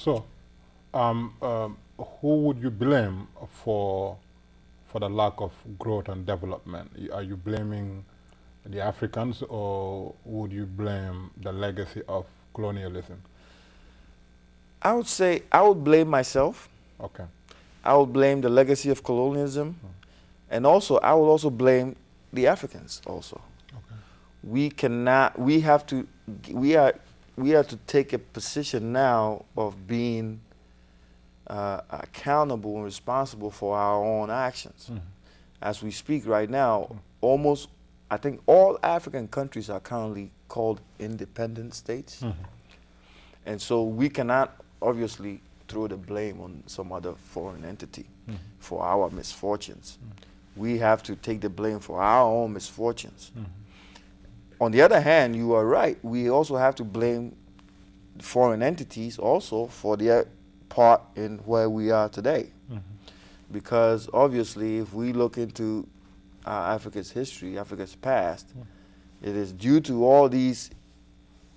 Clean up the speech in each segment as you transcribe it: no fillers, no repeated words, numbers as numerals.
So, who would you blame for the lack of growth and development? Are you blaming the Africans, or would you blame the legacy of colonialism? I would say I would blame myself. Okay. I would blame the legacy of colonialism, and also I would also blame the Africans also. Okay. We cannot. We have to. We have to take a position now of being accountable and responsible for our own actions. As we speak right now, almost, I think all African countries are currently called independent states. And so we cannot obviously throw the blame on some other foreign entity for our misfortunes. We have to take the blame for our own misfortunes. On the other hand, you are right, we also have to blame foreign entities also for their part in where we are today. Because obviously if we look into Africa's history, Africa's past, it is due to all these,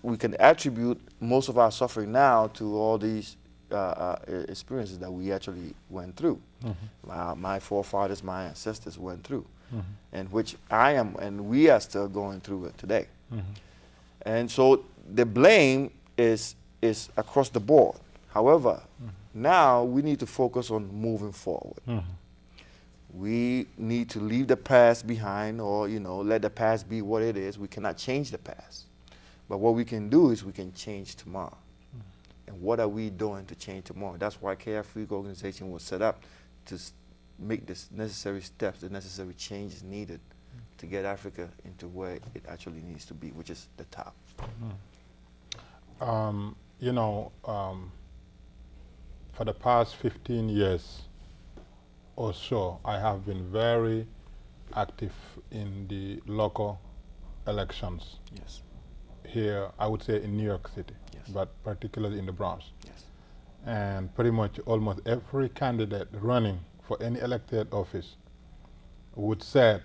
we can attribute most of our suffering now to all these experiences that we actually went through. My forefathers, my ancestors went through, and which I am, and we are still going through it today. And so the blame is across the board. However, now we need to focus on moving forward. We need to leave the past behind, or let the past be what it is. We cannot change the past. But what we can do is we can change tomorrow. And what are we doing to change tomorrow? That's why AFRIQUE organization was set up, to make the necessary steps, the necessary changes needed to get Africa into where it actually needs to be, which is the top. For the past 15 years or so, I have been very active in the local elections. Yes. Here, I would say in New York City, but particularly in the Bronx. Yes. And pretty much almost every candidate running for any elected office would say,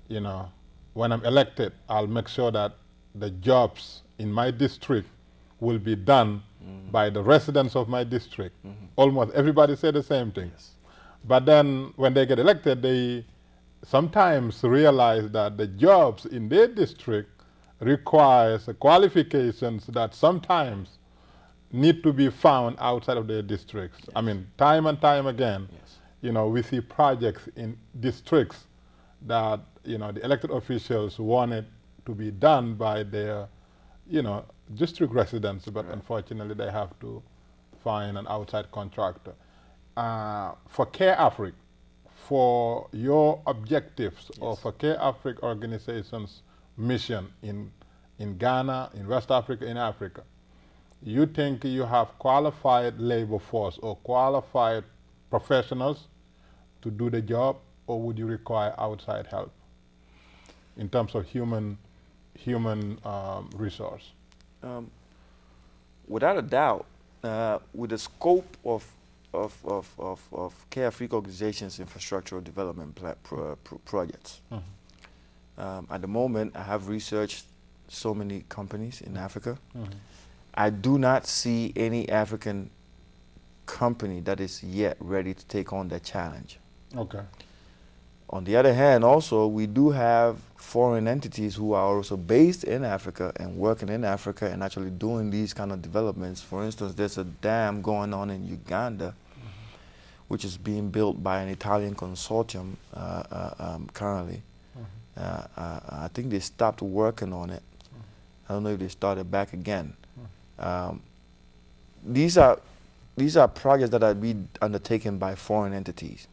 when I'm elected, I'll make sure that the jobs in my district will be done by the residents of my district. Almost everybody said the same thing. Yes. But then when they get elected, they sometimes realize that the jobs in their district requires qualifications that sometimes need to be found outside of their districts. Yes. I mean, time and time again, yes. We see projects in districts that, the elected officials wanted to be done by their, district residents, but unfortunately they have to find an outside contractor. For AFRIQUE, for your objectives, or for AFRIQUE organization's mission in Ghana, in West Africa, in Africa, you think you have qualified labor force or qualified professionals to do the job, or would you require outside help in terms of human resource? Without a doubt, with the scope of AFRIQUE organization's infrastructural development projects, at the moment, I have researched so many companies in Africa. I do not see any African company that is yet ready to take on that challenge. Okay. On the other hand, also, we do have foreign entities who are also based in Africa and working in Africa and actually doing these kind of developments. For instance, there's a dam going on in Uganda, which is being built by an Italian consortium currently. I think they stopped working on it. I don't know if they started back again. These are projects that are being undertaken by foreign entities.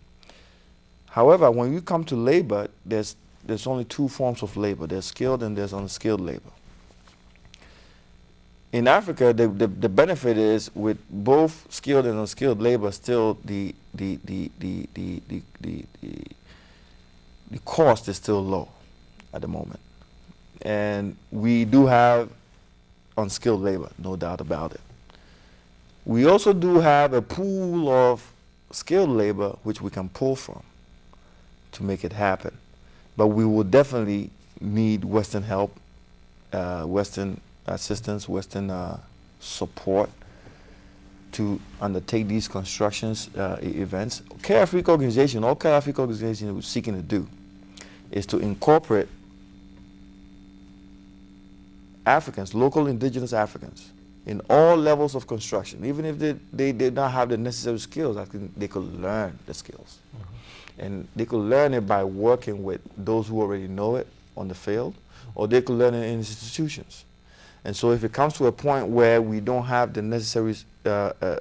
However, when you come to labor, there's only two forms of labor. There's skilled and there's unskilled labor. In Africa, the benefit is with both skilled and unskilled labor, still the cost is still low at the moment. And we do have unskilled labor, no doubt about it. We also do have a pool of skilled labor which we can pull from to make it happen. But we will definitely need Western help, Western assistance, Western support to undertake these constructions events. AFRIQUE organization, all AFRIQUE organization was seeking to do is to incorporate Africans, local indigenous Africans, in all levels of construction. Even if they did not have the necessary skills, I think they could learn the skills. And they could learn it by working with those who already know it on the field, or they could learn it in institutions. And so if it comes to a point where we don't have the necessary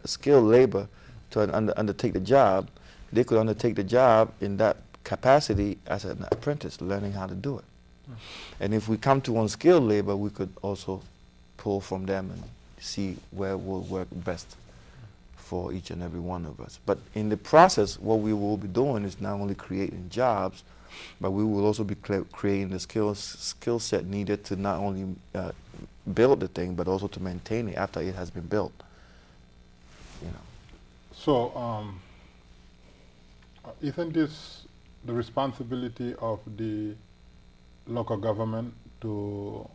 skilled labor to undertake the job, they could undertake the job in that capacity as an apprentice, learning how to do it. And if we come to unskilled labor, we could also pull from them and see where will work best for each and every one of us. But in the process, what we will be doing is not only creating jobs, but we will also be creating the skill set needed to not only build the thing, but also to maintain it after it has been built. You know. So, isn't this the responsibility of the local government to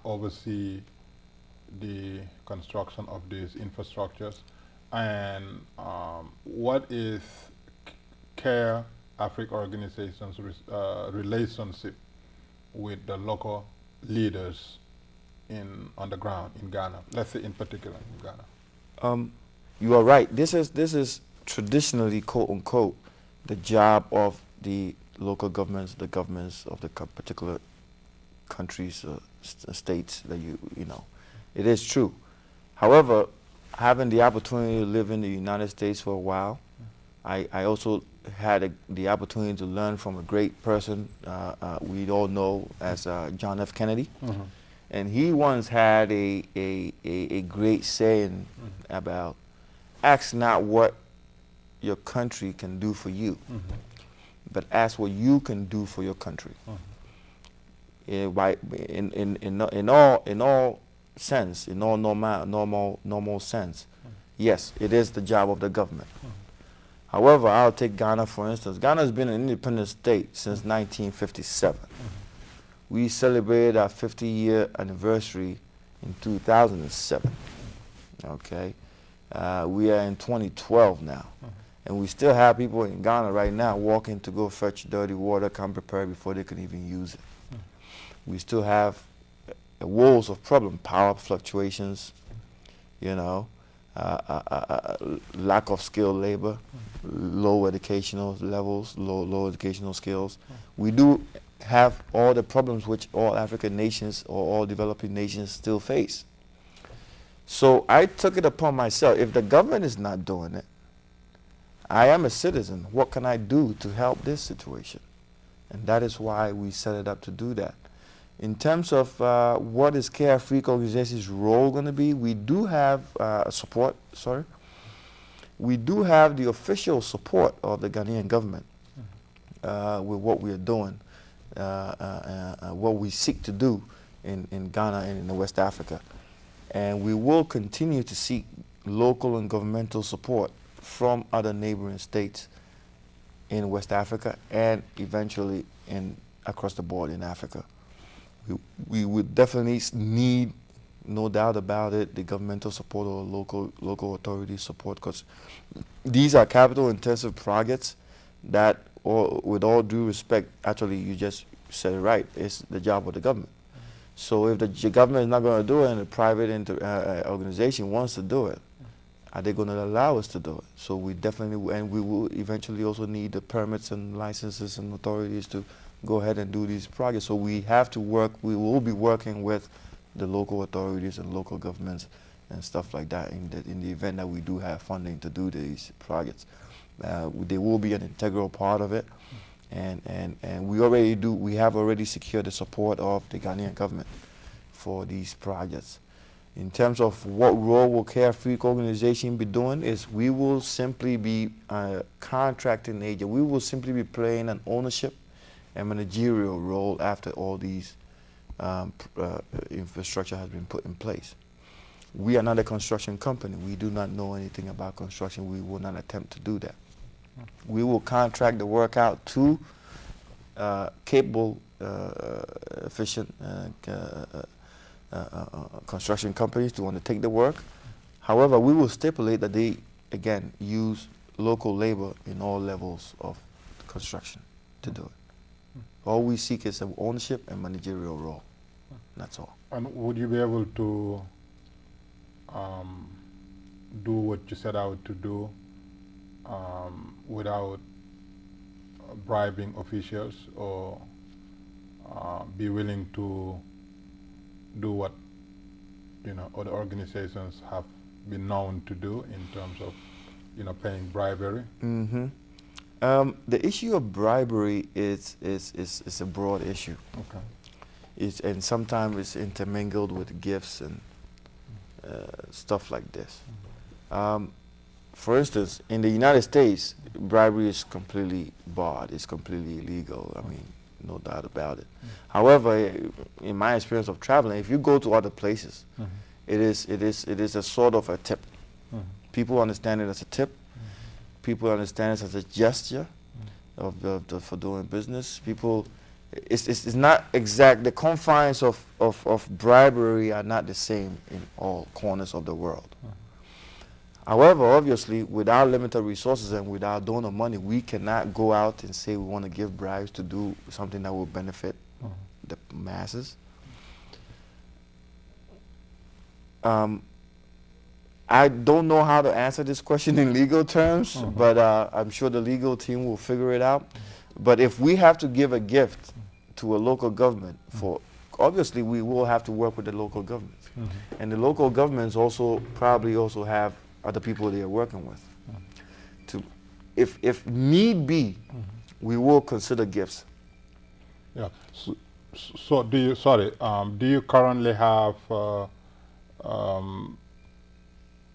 oversee the construction of these infrastructures? And what is CARE AFRIQUE organization's relationship with the local leaders on the ground in Ghana? Let's say in particular in Ghana. You are right. This is traditionally, quote unquote, the job of the local governments, the governments of the particular countries, states that you know. It is true. However, having the opportunity to live in the United States for a while, I also had the opportunity to learn from a great person we all know as John F. Kennedy. And he once had a great saying about, ask not what your country can do for you, but ask what you can do for your country. In all sense, in all normal sense, yes, it is the job of the government. However, I'll take Ghana for instance. Ghana has been an independent state since 1957. We celebrated our 50-year anniversary in 2007. Okay, we are in 2012 now. And we still have people in Ghana right now walking to go fetch dirty water, come prepared before they can even use it. We still have walls of problem, power fluctuations, you know, lack of skilled labor, low educational levels, low educational skills. We do have all the problems which all African nations or all developing nations still face. So I took it upon myself, if the government is not doing it, I am a citizen. What can I do to help this situation? And that is why we set it up to do that. In terms of what is CARE AFRIQUE organization's role going to be, we do have we do have the official support of the Ghanaian government with what we are doing, what we seek to do in Ghana and in West Africa. And we will continue to seek local and governmental support from other neighboring states in West Africa and eventually across the board in Africa. We would definitely need, no doubt about it, the governmental support or local authority support, because these are capital intensive projects that, with all due respect, actually you just said it right, it's the job of the government. So if the government is not going to do it and a private organization wants to do it, are they going to allow us to do it? So we definitely, and we will eventually also need the permits and licenses and authorities to go ahead and do these projects. So we have to work, we will be working with the local authorities and local governments and stuff like that in the event that we do have funding to do these projects. They will be an integral part of it. And we have already secured the support of the Ghanaian government for these projects. In terms of what role will CARE AFRIQUE organization be doing is we will simply be a contracting agent. We will simply be playing an ownership and managerial role after all these infrastructure has been put in place. We are not a construction company. We do not know anything about construction. We will not attempt to do that. We will contract the work out to capable, efficient construction companies to undertake the work, However, we will stipulate that they, again, use local labor in all levels of construction to do it. All we seek is an ownership and managerial role. That's all. And would you be able to do what you set out to do without bribing officials, or be willing to do what other organizations have been known to do in terms of paying bribery? Mm-hmm. The issue of bribery is a broad issue. Okay. And sometimes it's intermingled with gifts and stuff like this. For instance, in the United States, bribery is completely barred. It's completely illegal. I mean, no doubt about it. However, in my experience of traveling, if you go to other places, it is a sort of a tip. People understand it as a tip. People understand it as a gesture for doing business. People, it's not exact. The confines of bribery are not the same in all corners of the world. However, obviously, with our limited resources and with our donor money, we cannot go out and say we want to give bribes to do something that will benefit the masses. I don't know how to answer this question in legal terms, but I'm sure the legal team will figure it out. But if we have to give a gift to a local government, obviously we will have to work with the local governments. And the local governments also probably also have other people they are working with. If need be, we will consider gifts. Yeah. So do you currently have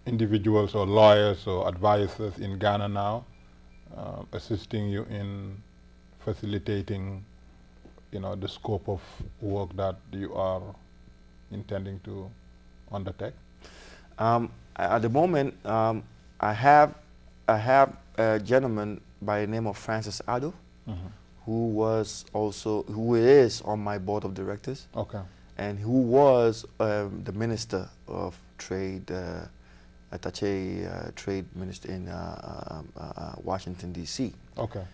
individuals or lawyers or advisors in Ghana now assisting you in facilitating the scope of work that you are intending to undertake? At the moment, I have a gentleman by the name of Francis Addo, who is on my board of directors. Okay. And who was the Minister of Trade, Attaché Trade Minister in Washington, D.C. Okay.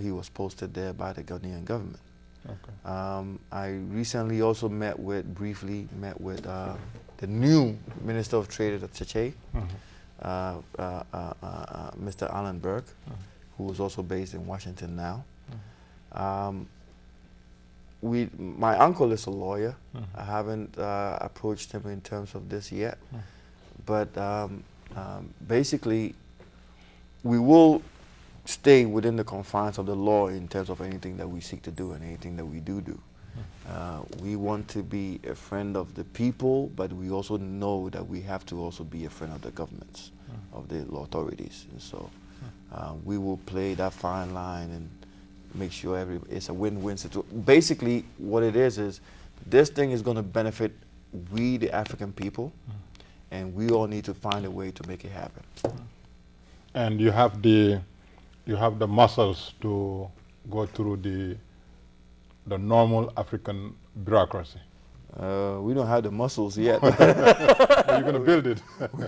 He was posted there by the Ghanaian government. Okay. I recently also briefly met with the new Minister of Trade at Attaché, Mr. Alan Burke, who is also based in Washington now. My uncle is a lawyer. I haven't approached him in terms of this yet, but basically we will stay within the confines of the law in terms of anything that we seek to do and anything that we do. We want to be a friend of the people, but we also know that we have to also be a friend of the governments, of the authorities. And so we will play that fine line and make sure it's a win-win situation. Basically, what it is this thing is going to benefit we, the African people, and we all need to find a way to make it happen. And you have the muscles to go through the normal African bureaucracy. We don't have the muscles yet. You're going to build it.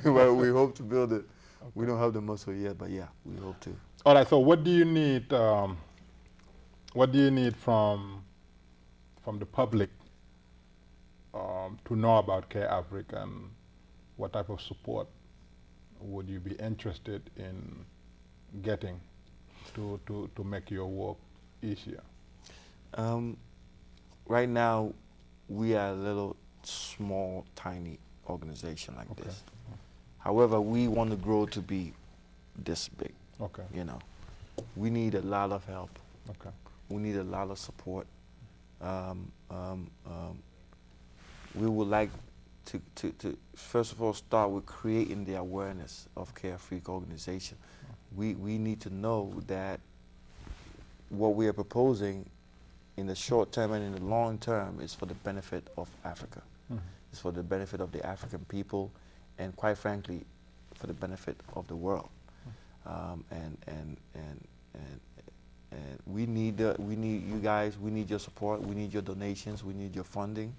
Well, we hope to build it. Okay. We don't have the muscle yet, but yeah, we hope to. All right. So, what do you need? What do you need from the public to know about AFRIQUE, and what type of support would you be interested in getting to make your work easier? Right now, we are a little small, tiny organization like this. However, we want to grow to be this big. Okay. We need a lot of help. Okay. We need a lot of support. We would like to first of all start with creating the awareness of AFRIQUE organization. We need to know that what we are proposing in the short term and in the long term is for the benefit of Africa. It's for the benefit of the African people, and quite frankly, for the benefit of the world. And we need you guys. We need your support. We need your donations. We need your funding.